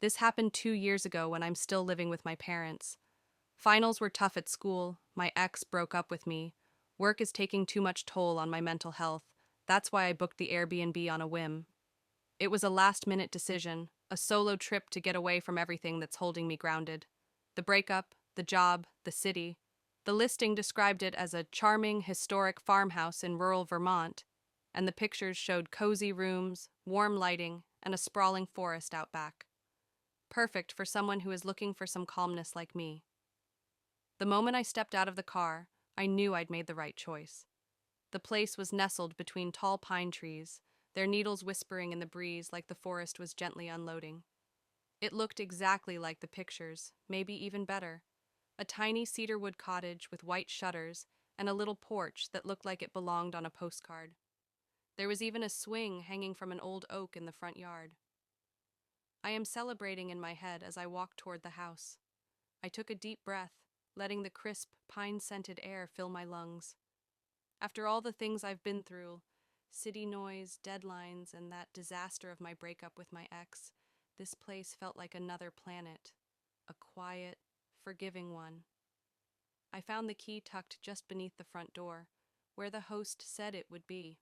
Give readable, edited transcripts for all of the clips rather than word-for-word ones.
This happened 2 years ago when I'm still living with my parents. Finals were tough at school, my ex broke up with me. Work is taking too much toll on my mental health. That's why I booked the Airbnb on a whim. It was a last minute decision, a solo trip to get away from everything that's holding me grounded. The breakup, the job, the city. The listing described it as a charming, historic farmhouse in rural Vermont, and the pictures showed cozy rooms, warm lighting, and a sprawling forest out back. Perfect for someone who is looking for some calmness like me. The moment I stepped out of the car, I knew I'd made the right choice. The place was nestled between tall pine trees, their needles whispering in the breeze like the forest was gently unloading. It looked exactly like the pictures, maybe even better. A tiny cedarwood cottage with white shutters and a little porch that looked like it belonged on a postcard. There was even a swing hanging from an old oak in the front yard. I am celebrating in my head as I walked toward the house. I took a deep breath, letting the crisp, pine-scented air fill my lungs. After all the things I've been through, city noise, deadlines, and that disaster of my breakup with my ex, this place felt like another planet, a quiet, forgiving one. I found the key tucked just beneath the front door, where the host said it would be.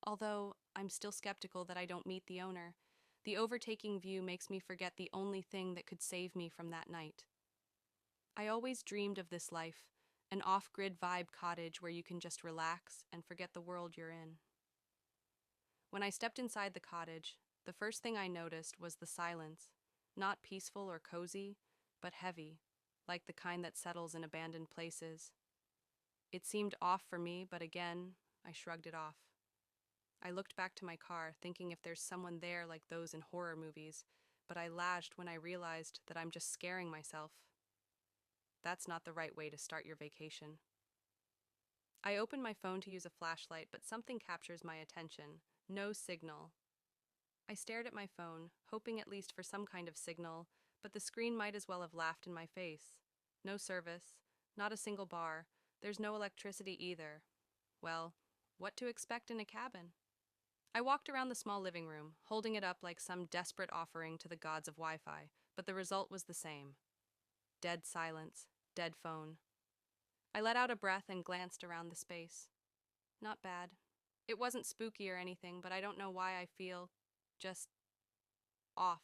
Although I'm still skeptical that I don't meet the owner, the overtaking view makes me forget the only thing that could save me from that night. I always dreamed of this life, an off-grid vibe cottage where you can just relax and forget the world you're in. When I stepped inside the cottage, the first thing I noticed was the silence, not peaceful or cozy, but heavy, like the kind that settles in abandoned places. It seemed off for me, but again, I shrugged it off. I looked back to my car, thinking if there's someone there like those in horror movies, but I lashed when I realized that I'm just scaring myself. That's not the right way to start your vacation. I opened my phone to use a flashlight, but something captures my attention. No signal. I stared at my phone, hoping at least for some kind of signal, but the screen might as well have laughed in my face. No service, not a single bar, there's no electricity either. Well, what to expect in a cabin? I walked around the small living room, holding it up like some desperate offering to the gods of Wi-Fi, but the result was the same. Dead silence, dead phone. I let out a breath and glanced around the space. Not bad. It wasn't spooky or anything, but I don't know why I feel just off.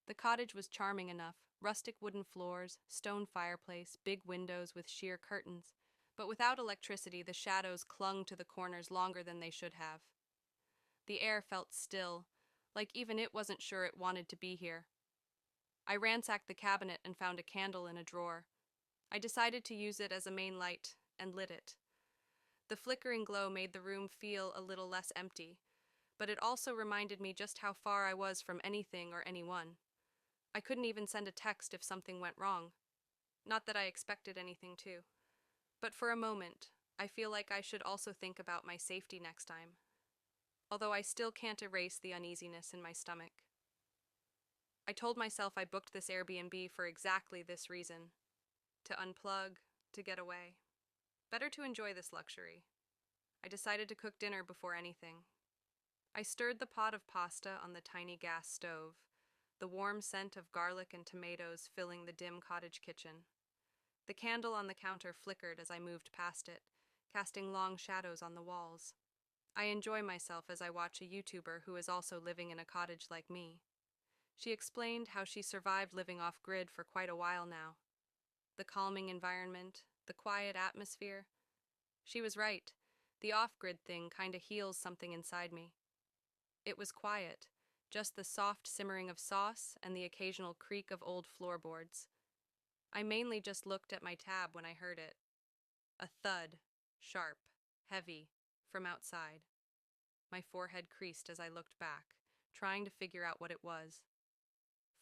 The cottage was charming enough, rustic wooden floors, stone fireplace, big windows with sheer curtains, but without electricity the shadows clung to the corners longer than they should have. The air felt still, like even it wasn't sure it wanted to be here. I ransacked the cabinet and found a candle in a drawer. I decided to use it as a main light and lit it. The flickering glow made the room feel a little less empty, but it also reminded me just how far I was from anything or anyone. I couldn't even send a text if something went wrong. Not that I expected anything to. But for a moment, I feel like I should also think about my safety next time. Although I still can't erase the uneasiness in my stomach. I told myself I booked this Airbnb for exactly this reason. To unplug, to get away. Better to enjoy this luxury. I decided to cook dinner before anything. I stirred the pot of pasta on the tiny gas stove, the warm scent of garlic and tomatoes filling the dim cottage kitchen. The candle on the counter flickered as I moved past it, casting long shadows on the walls. I enjoy myself as I watch a YouTuber who is also living in a cottage like me. She explained how she survived living off-grid for quite a while now. The calming environment, the quiet atmosphere. She was right. The off-grid thing kinda heals something inside me. It was quiet, just the soft simmering of sauce and the occasional creak of old floorboards. I mainly just looked at my tab when I heard it. A thud, sharp, heavy, from outside. My forehead creased as I looked back, trying to figure out what it was.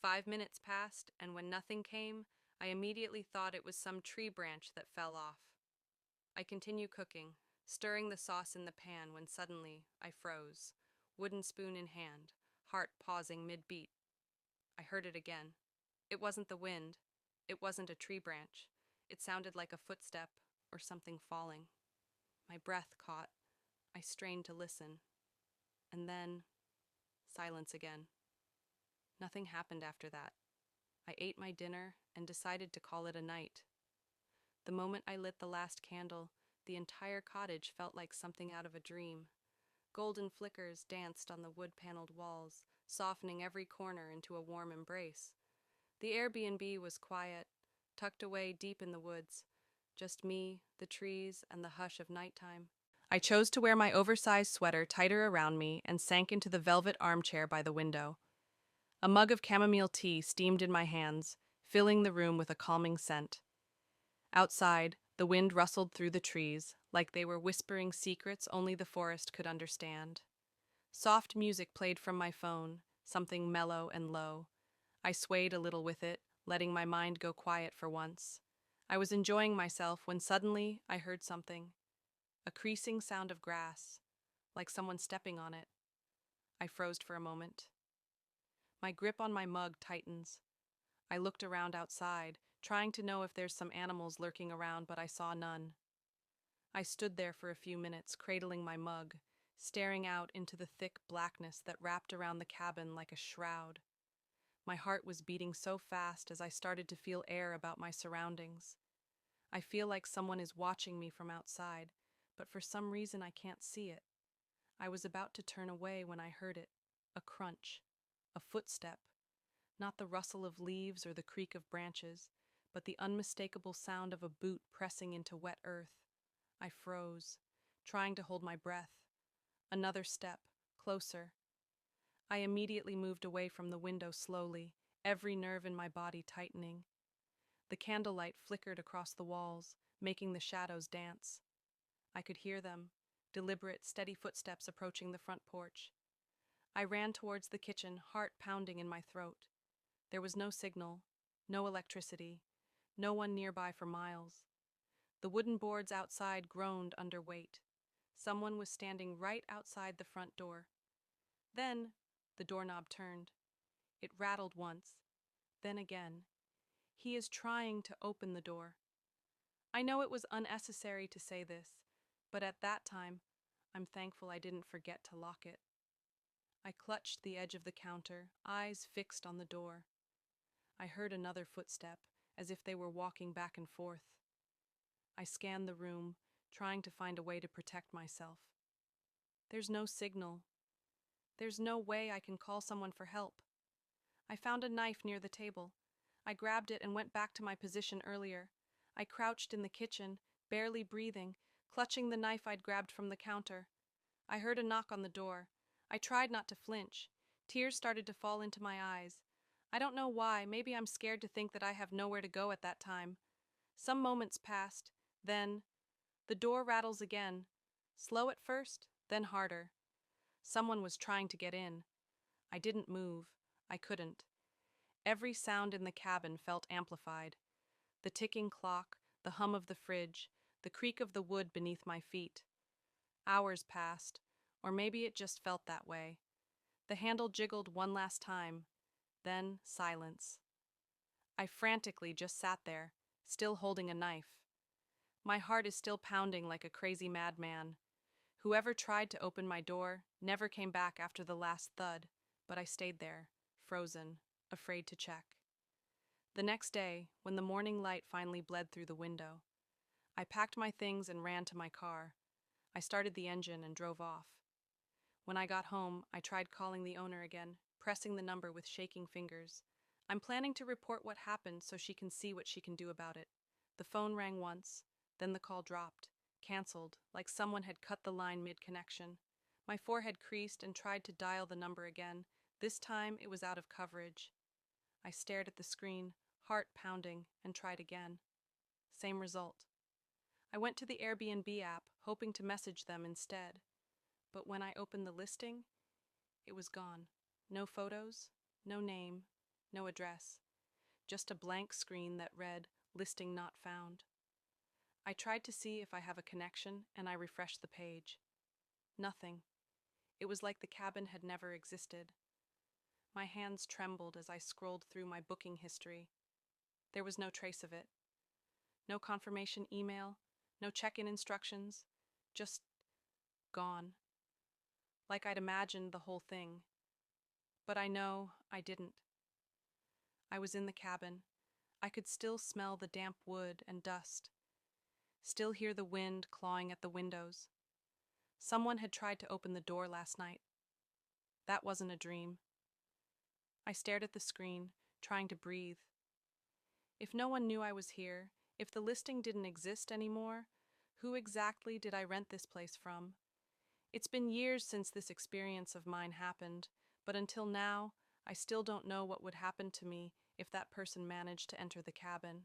5 minutes passed, and when nothing came, I immediately thought it was some tree branch that fell off. I continued cooking, stirring the sauce in the pan when suddenly I froze, wooden spoon in hand, heart pausing mid-beat. I heard it again. It wasn't the wind. It wasn't a tree branch. It sounded like a footstep or something falling. My breath caught. I strained to listen. And then, silence again. Nothing happened after that. I ate my dinner and decided to call it a night. The moment I lit the last candle, the entire cottage felt like something out of a dream. Golden flickers danced on the wood-paneled walls, softening every corner into a warm embrace. The Airbnb was quiet, tucked away deep in the woods. Just me, the trees, and the hush of nighttime. I chose to wear my oversized sweater tighter around me and sank into the velvet armchair by the window. A mug of chamomile tea steamed in my hands, filling the room with a calming scent. Outside, the wind rustled through the trees, like they were whispering secrets only the forest could understand. Soft music played from my phone, something mellow and low. I swayed a little with it, letting my mind go quiet for once. I was enjoying myself when suddenly I heard something. A creasing sound of grass, like someone stepping on it. I froze for a moment. My grip on my mug tightens. I looked around outside, trying to know if there's some animals lurking around, but I saw none. I stood there for a few minutes, cradling my mug, staring out into the thick blackness that wrapped around the cabin like a shroud. My heart was beating so fast as I started to feel air about my surroundings. I feel like someone is watching me from outside, but for some reason I can't see it. I was about to turn away when I heard it, a crunch, a footstep, not the rustle of leaves or the creak of branches, but the unmistakable sound of a boot pressing into wet earth. I froze, trying to hold my breath. Another step, closer. I immediately moved away from the window slowly, every nerve in my body tightening. The candlelight flickered across the walls, making the shadows dance. I could hear them, deliberate, steady footsteps approaching the front porch. I ran towards the kitchen, heart pounding in my throat. There was no signal, no electricity, no one nearby for miles. The wooden boards outside groaned under weight. Someone was standing right outside the front door. Then, the doorknob turned. It rattled once, then again. He is trying to open the door. I know it was unnecessary to say this, but at that time, I'm thankful I didn't forget to lock it. I clutched the edge of the counter, eyes fixed on the door. I heard another footstep, as if they were walking back and forth. I scanned the room, trying to find a way to protect myself. There's no signal. There's no way I can call someone for help. I found a knife near the table. I grabbed it and went back to my position earlier. I crouched in the kitchen, barely breathing, clutching the knife I'd grabbed from the counter. I heard a knock on the door. I tried not to flinch. Tears started to fall into my eyes. I don't know why, maybe I'm scared to think that I have nowhere to go at that time. Some moments passed, then the door rattles again. Slow at first, then harder. Someone was trying to get in. I didn't move. I couldn't. Every sound in the cabin felt amplified. The ticking clock, the hum of the fridge, the creak of the wood beneath my feet. Hours passed, or maybe it just felt that way. The handle jiggled one last time, then silence. I frantically just sat there, still holding a knife. My heart is still pounding like a crazy madman. Whoever tried to open my door never came back after the last thud, but I stayed there, frozen, afraid to check. The next day, when the morning light finally bled through the window, I packed my things and ran to my car. I started the engine and drove off. When I got home, I tried calling the owner again, pressing the number with shaking fingers. I'm planning to report what happened so she can see what she can do about it. The phone rang once, then the call dropped, canceled, like someone had cut the line mid-connection. My forehead creased and tried to dial the number again. This time it was out of coverage. I stared at the screen, heart pounding, and tried again. Same result. I went to the Airbnb app, hoping to message them instead. But when I opened the listing, it was gone. No photos, no name, no address. Just a blank screen that read, "Listing not found." I tried to see if I have a connection, and I refreshed the page. Nothing. It was like the cabin had never existed. My hands trembled as I scrolled through my booking history. There was no trace of it. No confirmation email, no check-in instructions, just gone. Like I'd imagined the whole thing. But I know I didn't. I was in the cabin. I could still smell the damp wood and dust, still hear the wind clawing at the windows. Someone had tried to open the door last night. That wasn't a dream. I stared at the screen, trying to breathe. If no one knew I was here, if the listing didn't exist anymore, who exactly did I rent this place from? It's been years since this experience of mine happened, but until now, I still don't know what would happen to me if that person managed to enter the cabin.